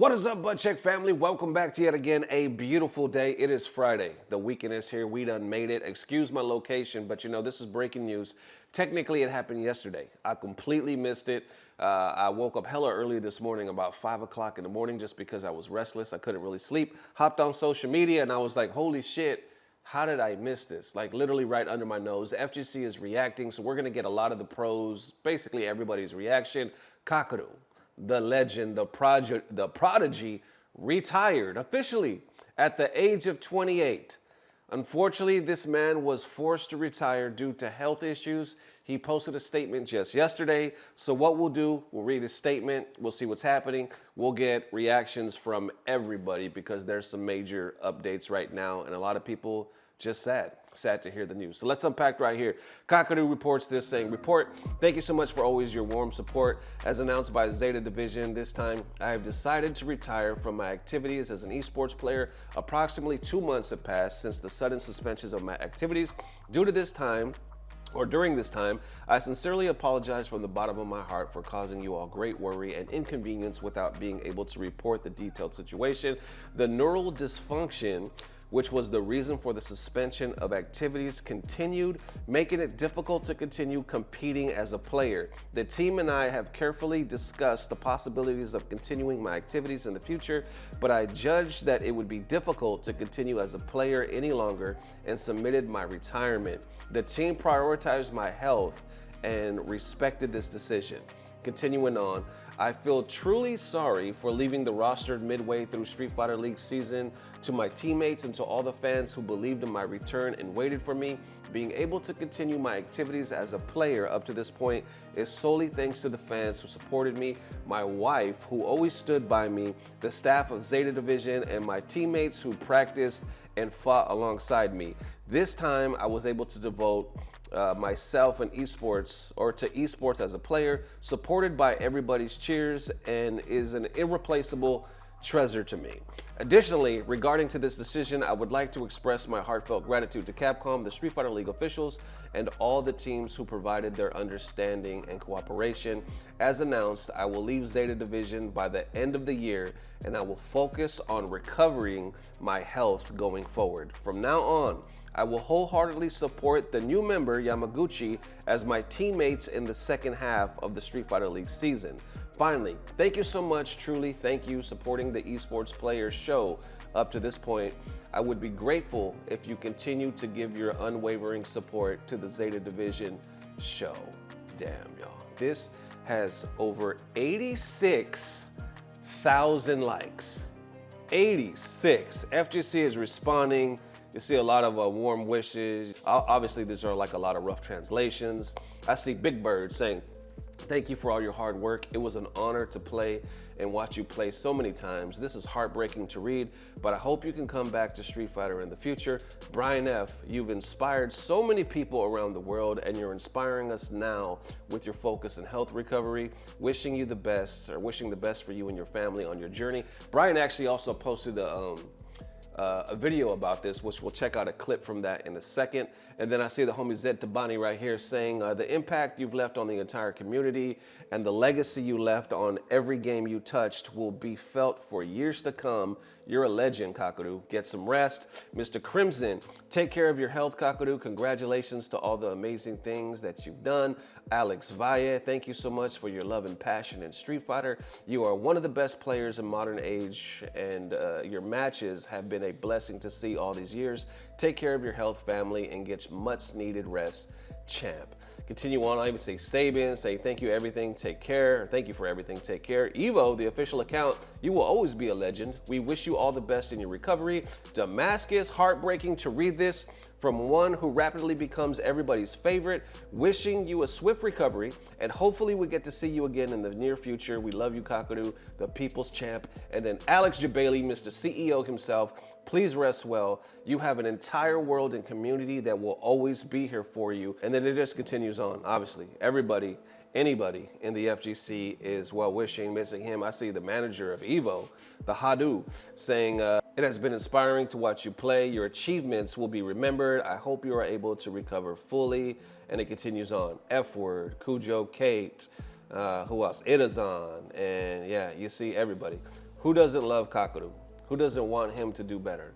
What is up, Butt Check family? Welcome back to yet again a beautiful day. It is Friday. The weekend is here. We done made it. Excuse my location, but this is breaking news. Technically, it happened yesterday. I completely missed it. I woke up hella early this morning, about 5 o'clock in the morning, just because I was restless. I couldn't really sleep. Hopped on social media, and I was like, holy shit, how did I miss this? Like, literally right under my nose. The FGC is reacting, so we're going to get a lot of the pros, basically everybody's reaction. Kakeru, the legend, the prodigy, retired officially at the age of 28. Unfortunately, this man was forced to retire due to health issues. He posted a statement just yesterday. So what we'll do, we'll read his statement. We'll see what's happening. We'll get reactions from everybody because there's some major updates right now. And a lot of people just sad to hear the news. So let's unpack right here. Kakeru reports this saying, report, thank you so much for always your warm support. As announced by Zeta Division, this time I have decided to retire from my activities as an esports player. Approximately 2 months have passed since the sudden suspensions of my activities. During this time, I sincerely apologize from the bottom of my heart for causing you all great worry and inconvenience without being able to report the detailed situation. The neural dysfunction, which was the reason for the suspension of activities, continued, making it difficult to continue competing as a player. The team and I have carefully discussed the possibilities of continuing my activities in the future, but I judged that it would be difficult to continue as a player any longer and submitted my retirement. The team prioritized my health and respected this decision. Continuing on, I feel truly sorry for leaving the roster midway through Street Fighter League season. To my teammates and to all the fans who believed in my return and waited for me, being able to continue my activities as a player up to this point is solely thanks to the fans who supported me, my wife who always stood by me, the staff of Zeta Division, and my teammates who practiced and fought alongside me. This time I was able to devote myself and to esports as a player, supported by everybody's cheers, and is an irreplaceable treasure to me. Additionally, regarding to this decision, I would like to express my heartfelt gratitude to Capcom, the Street Fighter League officials, and all the teams who provided their understanding and cooperation. As announced, I will leave Zeta Division by the end of the year, and I will focus on recovering my health going forward. From now on, I will wholeheartedly support the new member Yamaguchi as my teammates in the second half of the Street Fighter League season. Finally, thank you so much, truly thank you supporting the Esports Players show up to this point. I would be grateful if you continue to give your unwavering support to the Zeta Division show. Damn, y'all. This has over 86,000 likes. 86. FGC is responding. You see a lot of warm wishes. Obviously, these are like a lot of rough translations. I see Big Bird saying, thank you for all your hard work. It was an honor to play and watch you play so many times. This is heartbreaking to read, but I hope you can come back to Street Fighter in the future. Brian F., you've inspired so many people around the world, and you're inspiring us now with your focus and health recovery. Wishing the best for you and your family on your journey. Brian actually also posted a video about this, which we'll check out a clip from that in a second. And then I see the homie Zed Tabani right here saying the impact you've left on the entire community and the legacy you left on every game you touched will be felt for years to come. You're a legend, Kakeru. Get some rest. Mr. Crimson, take care of your health, Kakeru. Congratulations to all the amazing things that you've done. Alex Valle, thank you so much for your love and passion in Street Fighter. You are one of the best players in modern age, and your matches have been a blessing to see all these years. Take care of your health, family, and get much needed rest, champ. Continue on. I even say Sabian, say thank you everything, take care. Thank you for everything, take care. Evo, the official account, you will always be a legend. We wish you all the best in your recovery. Damascus, heartbreaking to read this from one who rapidly becomes everybody's favorite. Wishing you a swift recovery, and hopefully we get to see you again in the near future. We love you, Kakeru, the people's champ. And then Alex Jabali, Mr. CEO himself, please rest well. You have an entire world and community that will always be here for you. And then it just continues on. Obviously, everybody, anybody in the FGC is well-wishing, missing him. I see the manager of Evo, the Hadu, saying, it has been inspiring to watch you play. Your achievements will be remembered. I hope you are able to recover fully. And it continues on. F-Word, Cujo, Kate, who else? Itazan, and yeah, you see everybody. Who doesn't love Kakeru? Who doesn't want him to do better?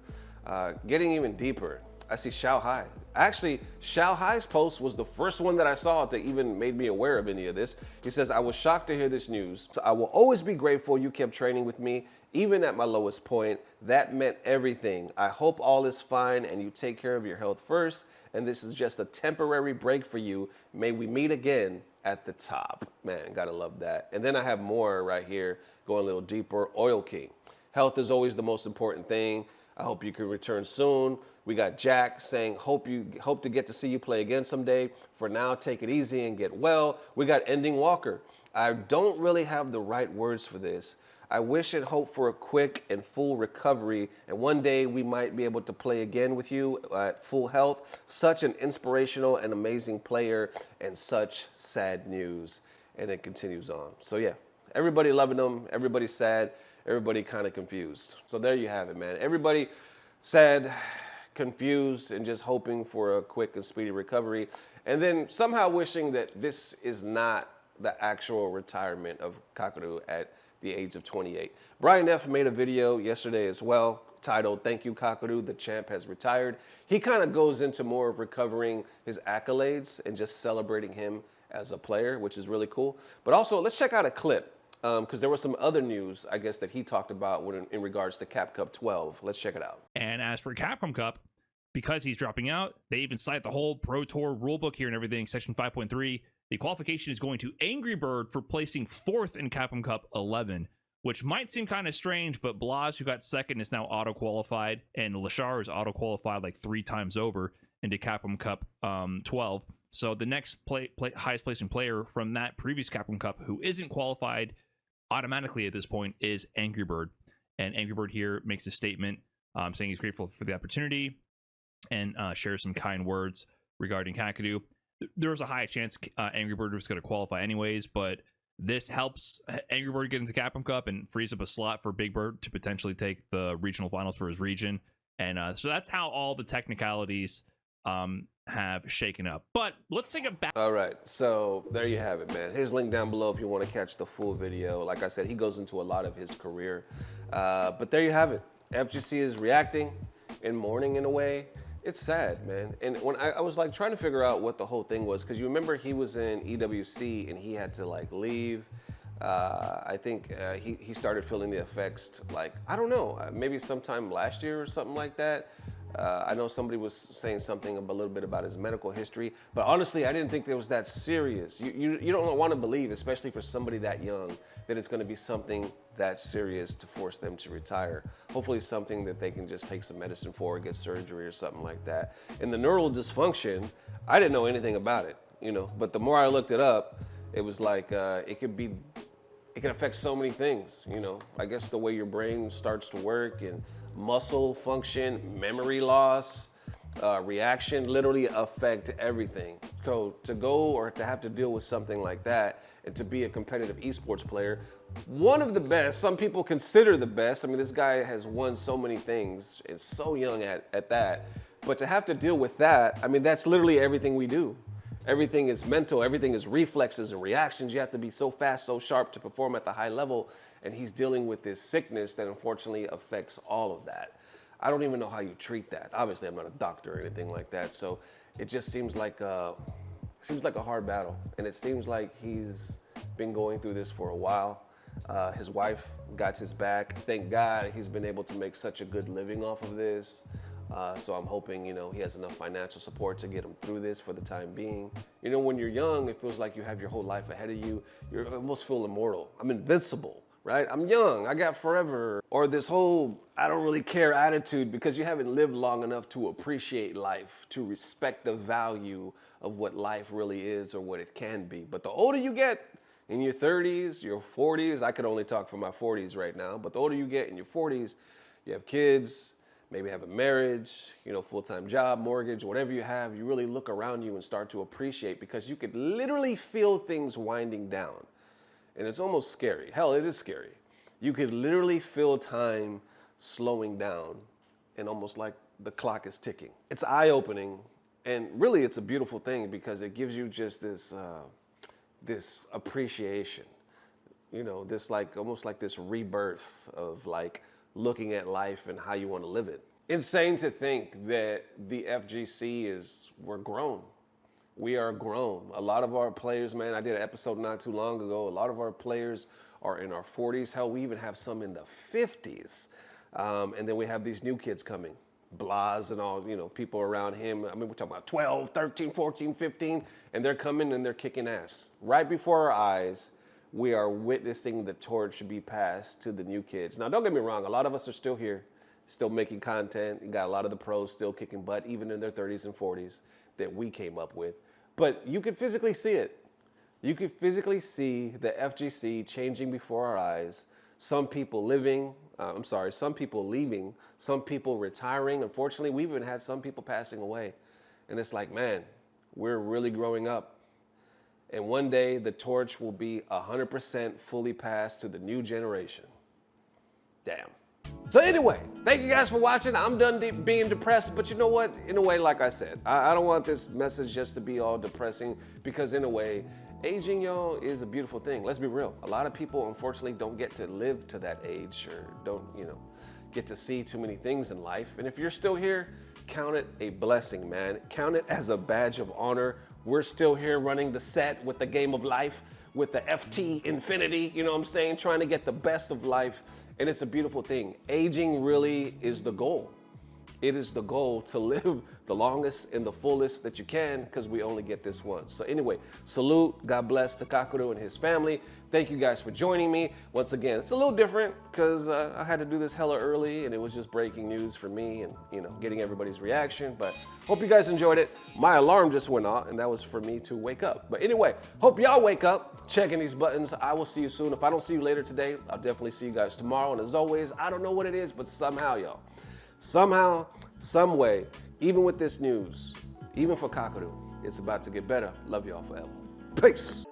Getting even deeper, I see Xiao Hai. Actually, Xiao Hai's post was the first one that I saw that even made me aware of any of this. He says, I was shocked to hear this news. So I will always be grateful you kept training with me, even at my lowest point. That meant everything. I hope all is fine and you take care of your health first. And this is just a temporary break for you. May we meet again at the top. Man, gotta love that. And then I have more right here, going a little deeper. Oil King. Health is always the most important thing. I hope you can return soon. We got Jack saying, hope to get to see you play again someday. For now, take it easy and get well. We got Ending Walker. I don't really have the right words for this. I wish and hope for a quick and full recovery, and one day we might be able to play again with you at full health. Such an inspirational and amazing player, and such sad news. And it continues on. So yeah, everybody loving him, everybody sad, everybody kind of confused. So there you have it, man. Everybody sad, confused, and just hoping for a quick and speedy recovery, and then somehow wishing that this is not the actual retirement of Kakeru at the age of 28. Brian F. made a video yesterday as well titled, Thank You Kakeru, the champ has retired. He kind of goes into more of recovering his accolades and just celebrating him as a player, which is really cool. But also, let's check out a clip because there was some other news, I guess, that he talked about in regards to Cap Cup 12. Let's check it out. And as for Capcom Cup, because he's dropping out, they even cite the whole Pro Tour rulebook here and everything, Section 5.3. The qualification is going to Angry Bird for placing 4th in Capcom Cup 11, which might seem kind of strange, but Blas, who got 2nd, is now auto-qualified, and Lashar is auto-qualified like 3 times over into Capcom Cup 12. So the next highest placing player from that previous Capcom Cup who isn't qualified automatically at this point is Angry Bird. And Angry Bird here makes a statement saying he's grateful for the opportunity and shares some kind words regarding Kakeru. There's a high chance Angry Bird was going to qualify anyways, but this helps Angry Bird get into Capcom Cup and frees up a slot for Big Bird to potentially take the regional finals for his region. And so that's how all the technicalities have shaken up. But let's take it back. All right, so there you have it, man. His link down below if you want to catch the full video. Like I said, he goes into a lot of his career. But there you have it. FGC is reacting and mourning in a way. It's sad, man. And when I was like trying to figure out what the whole thing was, because you remember he was in EWC and he had to like leave. I think he started feeling the effects, like, I don't know, maybe sometime last year or something like that. I know somebody was saying something a little bit about his medical history, but honestly, I didn't think it was that serious. You don't want to believe, especially for somebody that young, that it's going to be something that serious to force them to retire. Hopefully something that they can just take some medicine for, get surgery or something like that. And the neural dysfunction, I didn't know anything about it, you know, but the more I looked it up, it was like it can affect so many things, you know. I guess the way your brain starts to work and muscle function, memory loss, reaction, literally affect everything. So to go or to have to deal with something like that and to be a competitive esports player, one of the best, some people consider the best. I mean, this guy has won so many things and so young at that. But to have to deal with that, I mean, that's literally everything we do. Everything is mental, everything is reflexes and reactions. You have to be so fast, so sharp to perform at the high level. And he's dealing with this sickness that unfortunately affects all of that. I don't even know how you treat that. Obviously, I'm not a doctor or anything like that. So it just seems like a hard battle. And it seems like he's been going through this for a while. His wife got his back. Thank God he's been able to make such a good living off of this. So I'm hoping, you know, he has enough financial support to get him through this for the time being. You know, when you're young, it feels like you have your whole life ahead of you. You almost feel immortal. I'm invincible, right? I'm young, I got forever. Or this whole I don't really care attitude because you haven't lived long enough to appreciate life, to respect the value of what life really is or what it can be. But the older you get, in your 30s, your 40s, I could only talk for my 40s right now, but the older you get in your 40s, you have kids, maybe have a marriage, you know, full-time job, mortgage, whatever you have, you really look around you and start to appreciate because you could literally feel things winding down. And it's almost scary. Hell, it is scary. You could literally feel time slowing down and almost like the clock is ticking. It's eye-opening, and really it's a beautiful thing because it gives you just this appreciation. you know, this like almost like this rebirth of like looking at life and how you want to live it. Insane to think that the FGC we're grown. We are grown. A lot of our players, man, I did an episode not too long ago. A lot of our players are in our 40s. Hell, we even have some in the 50s. And then we have these new kids coming. Blas and all, you know, people around him. I mean, we're talking about 12, 13, 14, 15, and they're coming and they're kicking ass. Right before our eyes, we are witnessing the torch be passed to the new kids. Now, don't get me wrong. A lot of us are still here, still making content. You got a lot of the pros still kicking butt, even in their 30s and 40s, that we came up with. But you could physically see it. You could physically see the FGC changing before our eyes. Some people some people leaving, some people retiring. Unfortunately, we've even had some people passing away. And it's like, man, we're really growing up. And one day the torch will be 100% fully passed to the new generation. Damn. So anyway, thank you guys for watching. I'm done being depressed, but you know what? In a way, like I said, I don't want this message just to be all depressing, because in a way, aging, y'all, is a beautiful thing. Let's be real. A lot of people, unfortunately, don't get to live to that age, or don't, you know, get to see too many things in life. And if you're still here, count it a blessing, man. Count it as a badge of honor. We're still here running the set with the game of life, with the FT Infinity, you know what I'm saying? Trying to get the best of life. And it's a beautiful thing. Aging really is the goal. It is the goal to live the longest and the fullest that you can, because we only get this once. So anyway, salute, God bless to Kakeru and his family. Thank you guys for joining me. Once again, it's a little different because I had to do this hella early, and it was just breaking news for me and, you know, getting everybody's reaction. But hope you guys enjoyed it. My alarm just went off, and that was for me to wake up. But anyway, hope y'all wake up, checking these buttons. I will see you soon. If I don't see you later today, I'll definitely see you guys tomorrow. And as always, I don't know what it is, but somehow, y'all, somehow, some way, even with this news, even for Kakeru, it's about to get better. Love y'all forever. Peace.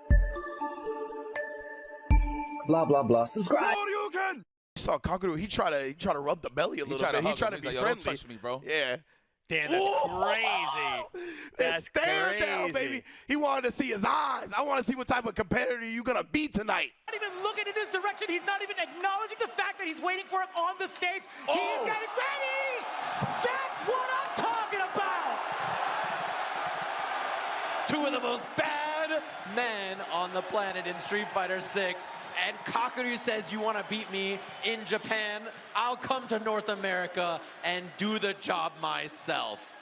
Blah blah blah. Subscribe. You saw Kakeru. He tried to rub the belly a little bit. He tried to be like, friendly. Don't touch me, bro. Yeah. Damn, that's crazy. That's stare down, baby. He wanted to see his eyes. I want to see what type of competitor you're gonna be tonight. Not even looking in his direction. He's not even acknowledging the fact that he's waiting for him on the stage. Oh. He's getting ready. That's what I'm talking about. Two of the most bad men on the planet in Street Fighter 6. And Kakeru says, you want to beat me in Japan? I'll come to North America and do the job myself.